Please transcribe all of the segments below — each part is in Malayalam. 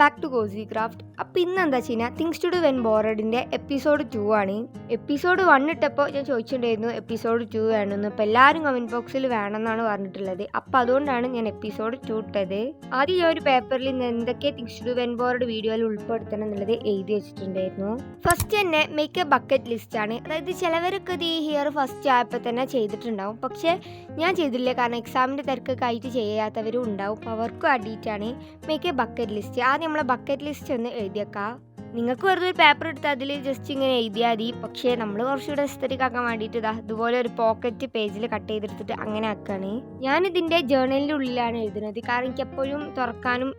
Back to Kosi craft. അപ്പോൾ ഇന്ന് എന്താ വെച്ച് കഴിഞ്ഞാൽ തിങ്സ് ടു ഡു വെൻ ബോറഡിൻ്റെ എപ്പിസോഡ് 2 ആണ്. എപ്പിസോഡ് 1 ഇട്ടപ്പോൾ ഞാൻ ചോദിച്ചിട്ടുണ്ടായിരുന്നു എപ്പിസോഡ് 2 വേണമെന്ന്. അപ്പോൾ എല്ലാവരും കമൻറ്റ് ബോക്സിൽ വേണമെന്നാണ് പറഞ്ഞിട്ടുള്ളത്. അപ്പോൾ അതുകൊണ്ടാണ് ഞാൻ എപ്പിസോഡ് 2 ഇട്ടത്. ആദ്യം ഞാൻ ഒരു പേപ്പറിൽ നിന്ന് എന്തൊക്കെ തിങ്സ് ടു ഡു വെൻ ബോറഡ് വീഡിയോയിൽ ഉൾപ്പെടുത്തണം എന്നുള്ളത് എഴുതി വെച്ചിട്ടുണ്ടായിരുന്നു. ഫസ്റ്റ് തന്നെ മേക്ക് എ ബക്കറ്റ് ലിസ്റ്റ് ആണ്. അതായത് ചിലവരൊക്കെ ഇത് ഈ ഹിയർ ഫസ്റ്റ് ആയപ്പോൾ തന്നെ ചെയ്തിട്ടുണ്ടാവും. പക്ഷേ ഞാൻ ചെയ്തില്ല, കാരണം എക്സാമിൻ്റെ തിരക്കൊക്കെ ആയിട്ട് ചെയ്യാത്തവരും ഉണ്ടാവും. അപ്പോൾ അവർക്കും അഡിയിട്ടാണ് മേക്ക് എ ബക്കറ്റ് ലിസ്റ്റ്. ആദ്യം നമ്മളെ ബക്കറ്റ് ലിസ്റ്റ് ഒന്ന് എഴുതിയേക്കാം. നിങ്ങൾക്ക് വെറുതെ ഒരു പേപ്പർ എടുത്ത് അതിൽ ജസ്റ്റ് ഇങ്ങനെ എഴുതിയാൽ മതി. പക്ഷേ നമ്മൾ കുറച്ചുകൂടെ എസ്തറ്റിക് ആക്കാൻ വേണ്ടിയിട്ട് ഇതുപോലെ ഒരു പോക്കറ്റ് പേജിൽ കട്ട് ചെയ്തെടുത്തിട്ട് അങ്ങനെ ആക്കുകയാണ്. ഞാനിതിൻ്റെ ജേർണലിൻ്റെ ഉള്ളിലാണ് എഴുതുന്നത്. കാരണം എനിക്ക് എപ്പോഴും തുറക്കാനും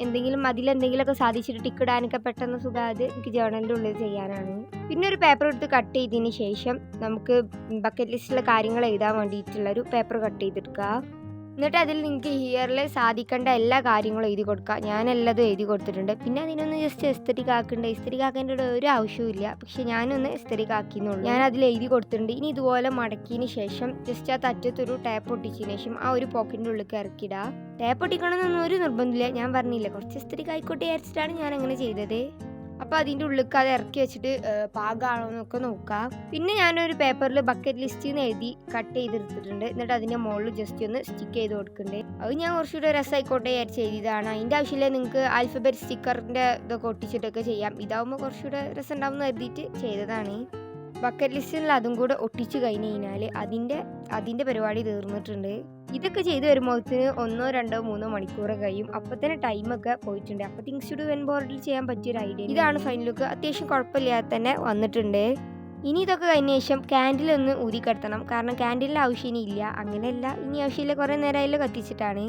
അതിലെന്തെങ്കിലുമൊക്കെ സാധിച്ചിട്ട് ടിക്കിടാനൊക്കെ പെട്ടെന്ന് സുഖമായത് എനിക്ക് ജേർണലിൻ്റെ ഉള്ളിൽ ചെയ്യാനാണ്. പിന്നെ ഒരു പേപ്പർ എടുത്ത് കട്ട് ചെയ്തതിന് ശേഷം നമുക്ക് ബക്കറ്റ് ലിസ്റ്റിലെ കാര്യങ്ങൾ എഴുതാൻ വേണ്ടിയിട്ടുള്ളൊരു പേപ്പർ കട്ട് ചെയ്തെടുക്കുക. എന്നിട്ട് അതിൽ നിങ്ങൾക്ക് ഹിയറിൽ സാധിക്കേണ്ട എല്ലാ കാര്യങ്ങളും എഴുതി കൊടുക്കുക. ഞാനെല്ലതും എഴുതി കൊടുത്തിട്ടുണ്ട്. പിന്നെ അതിനൊന്ന് ജസ്റ്റ് എസ്തറ്റിക് ആക്കേണ്ട. എസ്തറ്റിക് ആക്കേണ്ട ഒരു ആവശ്യമില്ല, പക്ഷെ ഞാനൊന്ന് എസ്തറ്റിക് ആക്കിയെന്നുള്ളൂ. ഞാൻ അതിൽ എഴുതി കൊടുത്തിട്ടുണ്ട്. ഇനി ഇതുപോലെ മടക്കിയതിന് ശേഷം ജസ്റ്റ് ആ തറ്റത്തൊരു ടാപ്പ് ഒട്ടിച്ചതിന് ശേഷം ആ ഒരു പോക്കറ്റിൻ്റെ ഉള്ളിൽ ഇറക്കിയിടുക. ടാപ്പ് ഒട്ടിക്കണമെന്നൊന്നും ഒരു നിർബന്ധമില്ല. ഞാൻ പറഞ്ഞില്ല, കുറച്ച് എസ്തറ്റിക് ആയിക്കോട്ടെ വിചാരിച്ചിട്ടാണ് ഞാൻ അങ്ങനെ ചെയ്തത്. അപ്പോൾ അതിൻ്റെ ഉള്ളിലേക്ക് അത് ഇറക്കി വെച്ചിട്ട് പാകമാണോ എന്നൊക്കെ നോക്കുക. പിന്നെ ഞാനൊരു പേപ്പറിൽ ബക്കറ്റ് ലിസ്റ്റിൽ നിന്ന് എഴുതി കട്ട് ചെയ്തെടുത്തിട്ടുണ്ട്. എന്നിട്ട് അതിൻ്റെ മുകളിൽ ജസ്റ്റ് ഒന്ന് സ്റ്റിക്ക് ചെയ്ത് കൊടുക്കുന്നുണ്ട്. അത് ഞാൻ കുറച്ചുകൂടെ രസമായിക്കോട്ടെ വിചാരിച്ച് എഴുതിയതാണ്. അതിൻ്റെ ആവശ്യമില്ല, നിങ്ങൾക്ക് ആൽഫബറ്റ് സ്റ്റിക്കറിൻ്റെ ഇതൊക്കെ ഒട്ടിച്ചിട്ടൊക്കെ ചെയ്യാം. ഇതാവുമ്പോൾ കുറച്ചുകൂടെ രസം ഉണ്ടാവുമെന്ന് കരുതിയിട്ട് ചെയ്തതാണ്. ബക്കറ്റ് ലിസ്റ്റിൽ അതും കൂടെ ഒട്ടിച്ച് കഴിഞ്ഞ് കഴിഞ്ഞാൽ അതിൻ്റെ പരിപാടി തീർന്നിട്ടുണ്ട്. ഇതൊക്കെ ചെയ്ത് വരുമ്പോഴത്തേന് 1, 2, 3 മണിക്കൂർ കഴിയും. അപ്പോൾ തന്നെ ടൈമൊക്കെ പോയിട്ടുണ്ട്. അപ്പോൾ തിങ്സ് ടു ഡു വെൻ ബോറഡിൽ ചെയ്യാൻ പറ്റിയൊരു ഐഡിയ. ഇതാണ് ഫൈനൽ ലുക്ക്. അത്യാവശ്യം കുഴപ്പമില്ലാതെ തന്നെ വന്നിട്ടുണ്ട്. ഇനി ഇതൊക്കെ കഴിഞ്ഞ ശേഷം ക്യാൻഡിലൊന്ന് ഊതിക്കെടുത്തണം. കാരണം ക്യാൻഡിലിൻ്റെ ആവശ്യം ഇനി ഇല്ല. അങ്ങനെയല്ല, ഇനി ആവശ്യമില്ല, കുറേ നേരമായാലും കത്തിച്ചിട്ടാണ്.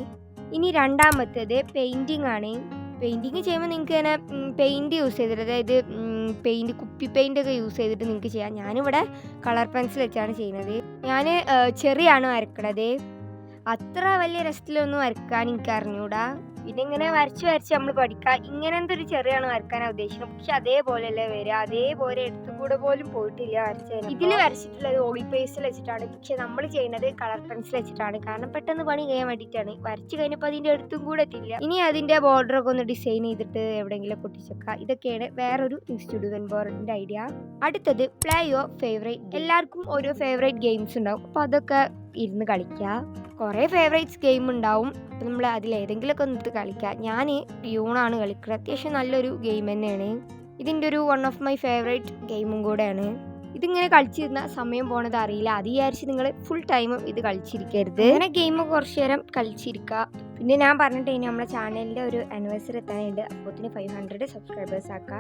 ഇനി രണ്ടാമത്തേത് പെയിൻറ്റിങ് ആണ്. പെയിൻറ്റിങ് ചെയ്യുമ്പോൾ നിങ്ങൾക്ക് തന്നെ പെയിൻറ്റ് യൂസ് ചെയ്തിട്ട്, അതായത് കുപ്പി പെയിൻ്റൊക്കെ യൂസ് ചെയ്തിട്ട് നിങ്ങൾക്ക് ചെയ്യാം. ഞാനിവിടെ കളർ പെൻസിൽ വെച്ചാണ് ചെയ്യുന്നത്. ഞാൻ ചെറിയാണ് വരക്കണത്. അത്ര വലിയ രസത്തിലൊന്നും വരക്കാൻ എനിക്ക് അറിഞ്ഞൂടാ. പിന്നെ ഇങ്ങനെ വരച്ച് നമ്മൾ പഠിക്കുക. ഇങ്ങനത്തെ ഒരു ചെറിയാണ് വരക്കാനാണ് ഉദ്ദേശിക്കുന്നത്. പക്ഷെ അതേപോലെയല്ലേ വരിക, അതേപോലെ എടുത്തുകൂടെ പോലും പോയിട്ടില്ല വരച്ചത്. ഇതിൽ വരച്ചിട്ടുള്ളത് ഓയിൽ പേസ്റ്റിൽ വെച്ചിട്ടാണ്. പക്ഷെ നമ്മൾ ചെയ്യുന്നത് കളർ പെൻസിൽ വെച്ചിട്ടാണ്. കാരണം പെട്ടെന്ന് പണി കഴിയാൻ വേണ്ടിയിട്ടാണ്. വരച്ച് കഴിഞ്ഞപ്പോൾ അതിൻ്റെ അടുത്തും കൂടെ എത്തില്ല. ഇനി അതിൻ്റെ ബോർഡറൊക്കെ ഒന്ന് ഡിസൈൻ ചെയ്തിട്ട് എവിടെയെങ്കിലും പൊട്ടിച്ചേക്കുക. ഇതൊക്കെയാണ് വേറൊരു തിങ്സ് ടു ഡു വെൻ ബോറഡിൻ്റെ ഐഡിയ. അടുത്തത് പ്ലേ യുവർ ഫേവറേറ്റ്. എല്ലാവർക്കും ഓരോ ഫേവറേറ്റ് ഗെയിംസ് ഉണ്ടാവും. അപ്പോൾ അതൊക്കെ ഇരുന്ന് കളിക്കുക. കുറേ ഫേവറേറ്റ്സ് ഗെയിം ഉണ്ടാവും. അപ്പോൾ നമ്മൾ അതിലേതെങ്കിലുമൊക്കെ ഒന്നിട്ട് കളിക്കുക. ഞാൻ യൂണാണ് കളിക്കുന്നത്. അത്യാവശ്യം നല്ലൊരു ഗെയിം തന്നെയാണ്. ഇതിൻ്റെ ഒരു വൺ ഓഫ് മൈ ഫേവറേറ്റ് ഗെയിമും കൂടെയാണ്. ഇതിങ്ങനെ കളിച്ചിരുന്ന സമയം പോണത് അറിയില്ല. അത് വിചാരിച്ച് നിങ്ങൾ ഫുൾ ടൈമും ഇത് കളിച്ചിരിക്കരുത്. അങ്ങനെ ഗെയിം കുറച്ച് നേരം കളിച്ചിരിക്കുക. പിന്നെ ഞാൻ പറഞ്ഞിട്ട് ഇനി നമ്മുടെ ചാനലിൻ്റെ ഒരു ആനിവേഴ്സറി എത്താനുണ്ട്. അപ്പോൾ 500 സബ്സ്ക്രൈബേഴ്സ് ആക്കുക.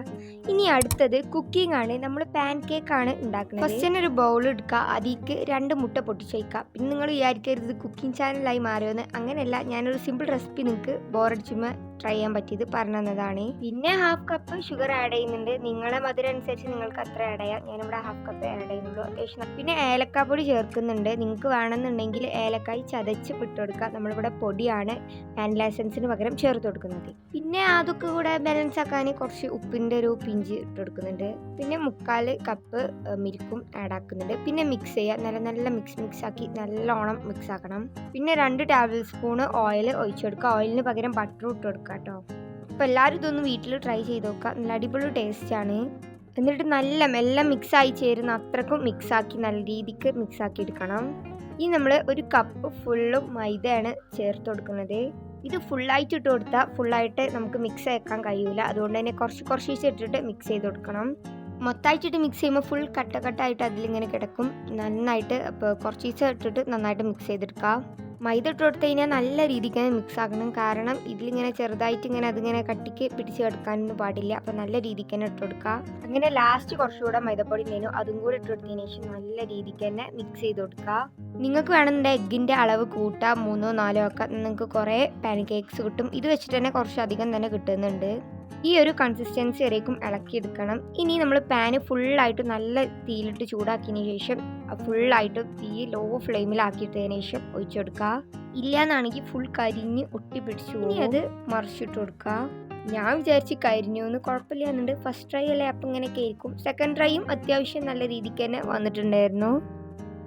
ഇനി അടുത്തത് കുക്കിംഗ് ആണ്. നമ്മൾ പാൻ കേക്ക് ആണ് ഉണ്ടാക്കുന്നത്. ഫസ്റ്റ് തന്നെ ഒരു ബൗൾ എടുക്കുക. അതിലേക്ക് 2 മുട്ട പൊട്ടിച്ച് വയ്ക്കുക. പിന്നെ നിങ്ങൾ വിചാരിക്കരുത് കുക്കിംഗ് ചാനലായി മാറിയെന്ന്. അങ്ങനെയല്ല, ഞാനൊരു സിമ്പിൾ റെസിപ്പി നിങ്ങൾക്ക് ബോറടിച്ചുമ്പോൾ ട്രൈ ചെയ്യാൻ പറ്റിയത് പറഞ്ഞു തന്നതാണ്. പിന്നെ 1/2 കപ്പ് ഷുഗർ ആഡ് ചെയ്യുന്നുണ്ട്. നിങ്ങളെ മധുരം അനുസരിച്ച് നിങ്ങൾക്ക് അത്ര ആഡ് ചെയ്യാം. ഞാനിവിടെ 1/2 കപ്പ് ആഡ് ചെയ്യുന്നുള്ളൂ. അത്യാവശ്യം. പിന്നെ ഏലക്കാപ്പൊടി ചേർക്കുന്നുണ്ട്. നിങ്ങൾക്ക് വേണമെന്നുണ്ടെങ്കിൽ ഏലക്കായ് ചതച്ച് ഇട്ട് കൊടുക്കുക. നമ്മളിവിടെ പൊടിയാണ് വാനില എസൻസിന് പകരം ചേർത്ത് കൊടുക്കുന്നത്. പിന്നെ അതൊക്കെ കൂടെ ബാലൻസ് ആക്കാൻ കുറച്ച് ഉപ്പിൻ്റെ ഒരു പിഞ്ച് ഇട്ട് കൊടുക്കുന്നുണ്ട്. പിന്നെ 1/4 കപ്പ് മിൽക്കും ആഡ് ആക്കുന്നുണ്ട്. പിന്നെ മിക്സ് ചെയ്യുക. നല്ല മിക്സ് ആക്കി നല്ലോണം മിക്സ് ആക്കണം. പിന്നെ 2 ടേബിൾ സ്പൂൺ ഓയിൽ ഒഴിച്ചു കൊടുക്കുക. ഓയിലിന് പകരം ബട്ടർ ഇട്ട് കൊടുക്കുക കേട്ടോ. അപ്പോൾ എല്ലാവരും ഇതൊന്ന് വീട്ടിൽ ട്രൈ ചെയ്ത് നോക്കുക. നല്ല അടിപൊളി ടേസ്റ്റാണ്. എന്നിട്ട് മെല്ലെ മിക്സായി ചേരുന്ന അത്രക്കും മിക്സാക്കി നല്ല രീതിക്ക് മിക്സാക്കി എടുക്കണം. ഇനി നമ്മൾ 1 കപ്പ് ഫുള്ളും മൈദയാണ് ചേർത്ത് കൊടുക്കുന്നത്. ഇത് ഫുള്ളായിട്ട് ഇട്ട് കൊടുത്താൽ ഫുള്ളായിട്ട് നമുക്ക് മിക്സ് ആക്കാൻ കഴിയില്ല. അതുകൊണ്ട് തന്നെ കുറച്ച് ഇട്ടിട്ട് മിക്സ് ചെയ്ത് കൊടുക്കണം. മൊത്തമായിട്ടിട്ട് മിക്സ് ചെയ്യുമ്പോൾ ഫുൾ കട്ടായിട്ട് അതിലിങ്ങനെ കിടക്കും നന്നായിട്ട്. അപ്പോൾ കുറച്ച് ഇട്ടിട്ട് നന്നായിട്ട് മിക്സ് ചെയ്തെടുക്കുക. മൈദ ഇട്ട് കൊടുത്തു കഴിഞ്ഞാൽ നല്ല രീതിക്ക് തന്നെ മിക്സ് ആക്കണം. കാരണം ഇതിലിങ്ങനെ ചെറുതായിട്ട് അതിങ്ങനെ കട്ടിക്ക് പിടിച്ച് കിടക്കാനൊന്നും പാടില്ല. അപ്പോൾ നല്ല രീതിക്ക് തന്നെ ഇട്ട് കൊടുക്കുക. അങ്ങനെ ലാസ്റ്റ് കുറച്ചുകൂടെ മൈദപ്പൊടി ഉണ്ടായിരുന്നു, അതും കൂടെ ഇട്ട് കൊടുത്തതിന് ശേഷം നല്ല രീതിക്ക് തന്നെ മിക്സ് ചെയ്ത് കൊടുക്കുക. നിങ്ങൾക്ക് വേണമെന്നുണ്ടെങ്കിൽ എഗ്ഗിൻ്റെ അളവ് കൂട്ടാം, 3, 4 ഒക്കെ. നിങ്ങൾക്ക് കുറേ പാൻ കേക്ക്സ് കിട്ടും. ഇത് വെച്ചിട്ട് തന്നെ കുറച്ചധികം തന്നെ കിട്ടുന്നുണ്ട്. ഈ ഒരു കൺസിസ്റ്റൻസി വരേക്കും ഇളക്കിയെടുക്കണം. ഇനി നമ്മൾ പാന് ഫുള്ളായിട്ട് നല്ല തീയിലിട്ട് ചൂടാക്കിയതിന് ശേഷം ഫുള്ളായിട്ട് തീ ലോ ഫ്ലെയിമിലാക്കിയിട്ടതിന് ശേഷം ഒഴിച്ചെടുക്കുക. ഇല്ലയെന്നാണെങ്കിൽ ഫുൾ കരിഞ്ഞ് ഒട്ടിപ്പിടിച്ചു. ഇനി അത് മറിച്ചിട്ട് കൊടുക്കുക. ഞാൻ വിചാരിച്ച് കരിഞ്ഞു എന്ന്. കുഴപ്പമില്ല എന്നുണ്ട്. ഫസ്റ്റ് ട്രൈ അല്ലേ, അപ്പം ഇങ്ങനെയൊക്കെ ആയിരിക്കും. സെക്കൻഡ് ട്രൈയും അത്യാവശ്യം നല്ല രീതിക്ക് തന്നെ വന്നിട്ടുണ്ടായിരുന്നു.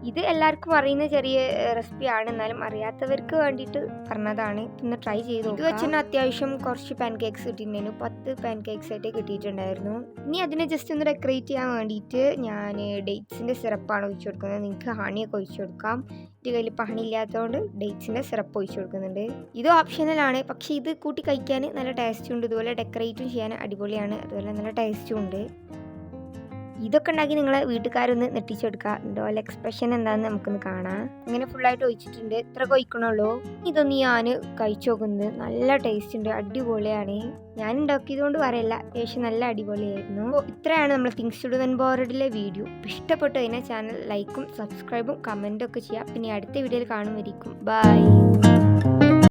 ഇത് എല്ലാവർക്കും അറിയുന്ന ചെറിയ റെസിപ്പിയാണ്, എന്നാലും അറിയാത്തവർക്ക് വേണ്ടിയിട്ട് പറഞ്ഞതാണ്. ഒന്ന് ട്രൈ ചെയ്ത് ഇത് വെച്ചാൽ അത്യാവശ്യം കുറച്ച് പാൻ കേക്ക്സ് കിട്ടിയിട്ടുണ്ടായിരുന്നു. 10 പാൻ കേക്ക്സ് ആയിട്ട് കിട്ടിയിട്ടുണ്ടായിരുന്നു. ഇനി അതിനെ ജസ്റ്റ് ഒന്ന് ഡെക്കറേറ്റ് ചെയ്യാൻ വേണ്ടിയിട്ട് ഞാൻ ഡേറ്റ്സിൻ്റെ സിറപ്പാണ് ഒഴിച്ചു കൊടുക്കുന്നത്. നിങ്ങൾക്ക് ഹണിയൊക്കെ ഒഴിച്ചു കൊടുക്കാം. എൻ്റെ കയ്യിൽ ഇപ്പോൾ ഹണി ഇല്ലാത്തതുകൊണ്ട് ഡേറ്റ്സിൻ്റെ സിറപ്പ് ഒഴിച്ചു കൊടുക്കുന്നുണ്ട്. ഇത് ഓപ്ഷണലാണ്, പക്ഷേ ഇത് കൂട്ടി കഴിക്കാൻ നല്ല ടേസ്റ്റും ഉണ്ട്. ഇതുപോലെ ഡെക്കറേറ്റും ചെയ്യാൻ അടിപൊളിയാണ്, അതുപോലെ നല്ല ടേസ്റ്റും ഉണ്ട്. ഇതൊക്കെ ഉണ്ടാക്കി നിങ്ങളെ വീട്ടുകാരൊന്ന് നെട്ടിച്ചെടുക്കുക. ഇതുപോലെ എക്സ്പ്രഷൻ എന്താണെന്ന് നമുക്കൊന്ന് കാണാം. ഇങ്ങനെ ഫുള്ളായിട്ട് ഒഴിച്ചിട്ടുണ്ട്, ഇത്ര ഒഴിക്കണുള്ളൂ. ഇതൊന്ന് ഞാൻ കഴിച്ചു നോക്കുന്നത് നല്ല ടേസ്റ്റ് ഉണ്ട്, അടിപൊളിയാണ്. ഞാൻ ഉണ്ടാക്കിയതുകൊണ്ട് പറയല്ല, അത്യാവശ്യം നല്ല അടിപൊളിയായിരുന്നു. അപ്പോൾ ഇത്രയാണ് നമ്മൾ തിങ്സ് ടു ഡു വെൻ ബോറഡിലെ വീഡിയോ. ഇഷ്ടപ്പെട്ടു കഴിഞ്ഞാൽ ചാനൽ ലൈക്കും സബ്സ്ക്രൈബും കമൻറ്റും ഒക്കെ ചെയ്യുക. പിന്നെ അടുത്ത വീഡിയോയിൽ കാണുമായിരിക്കും. ബൈ.